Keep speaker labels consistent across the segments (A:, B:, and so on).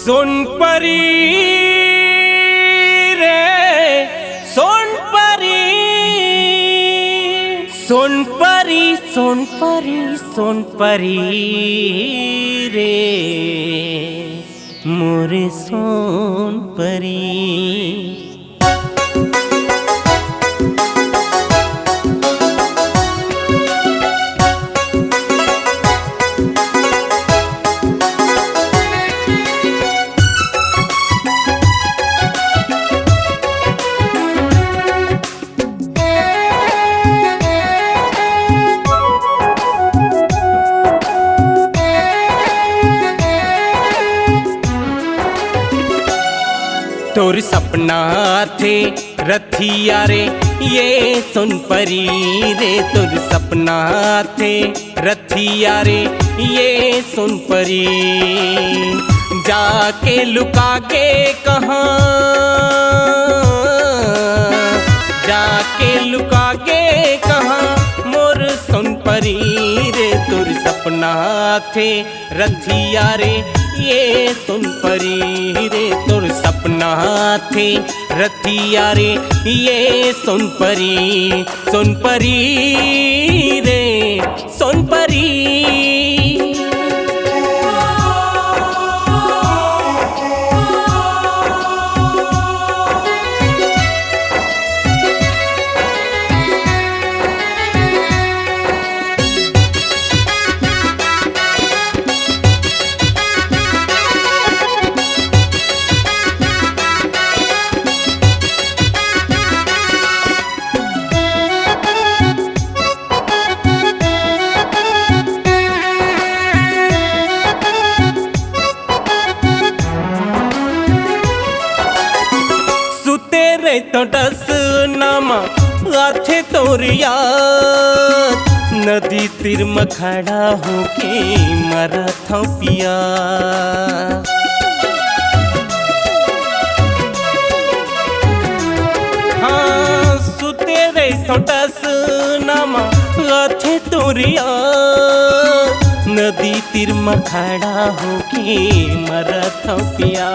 A: सोनपरी रे सोनपरी सोनपरी सोनपरी सोनपरी रे मोरे सोनपरी। तोर सपना थे रथिया रे ये सोनपरी रे, तोर सपना थे रथिया रे ये सोनपरी। जाके लुका के कहाँ, जाके लुका के कहाँ मोर सोनपरी रे। तोर सपना थे रथिया रे ये सोनपरी रे, तोर सपना थे रथिया रे ये सोनपरी। सोनपरी रे सोनपरी। तो डस नामा आथे तोरिया, नदी तीर में खड़ा होके मरा था पिया। हाँ सुते रे तो डस नामा आथे तोरिया, नदी तीर में खड़ा होके मरा था पिया।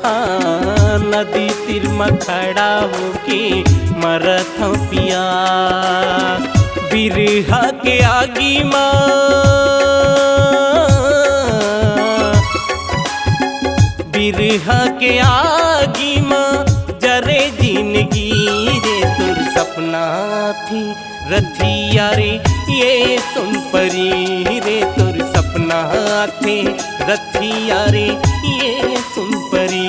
A: हाँ नदी तीर में खड़ा होके मरा था पिया। बिरहा के आगी माँ, बिरहा के आगी माँ जरे जिंदगी रे। तोर सपना थी रथिया रे ये सोनपरी रे, तोर सपना थे रथिया रे ये सोनपरी।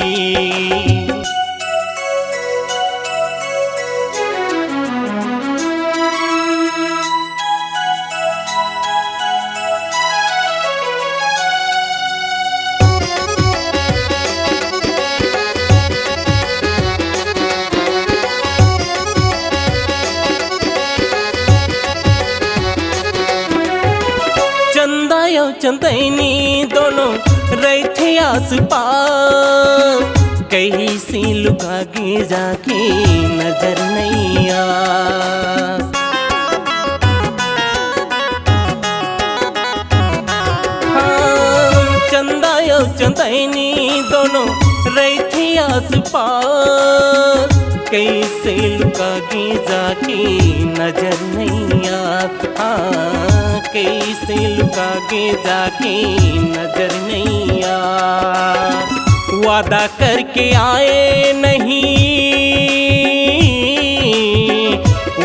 A: चंदा यो चंदैनी दोनों रहते आस पास, कहीं से लुका के जाके नजर नहीं आ। हाँ चंदा यो चंदैनी दोनों रहते आस पास, कहीं से लुका के जाके नजर नहीं आ। हाँ कैसे लुका के जाके नजर नहीं आ। वादा करके आए नहीं,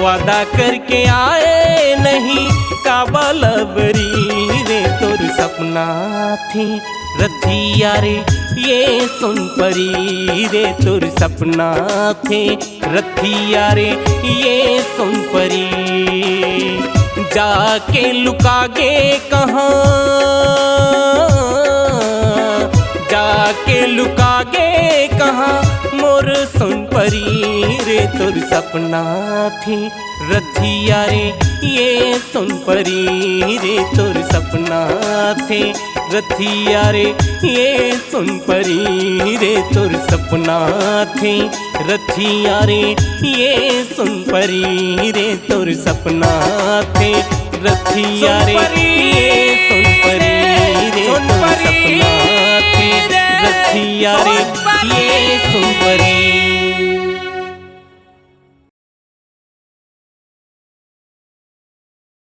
A: वादा करके आए नहीं काबा लबरी रे। तोर सपना थी रथिया रे ये सोनपरी रे, तोर सपना थे रथिया रे ये सोनपरी। जाके लुका गे कहाँ, जाके लुका गे कहाँ मोर सोनपरी रे। तोर सपना थी रथिया रे ये सोनपरी रे, तोर सपना थे रथिया रे ये सोनपरी रे। तोर सपना थे रथिया रे ये सोनपरी रे, तोर सपना थे रथिया रे ये सोनपरी रे, तोर सपना थे रथिया पिया रे।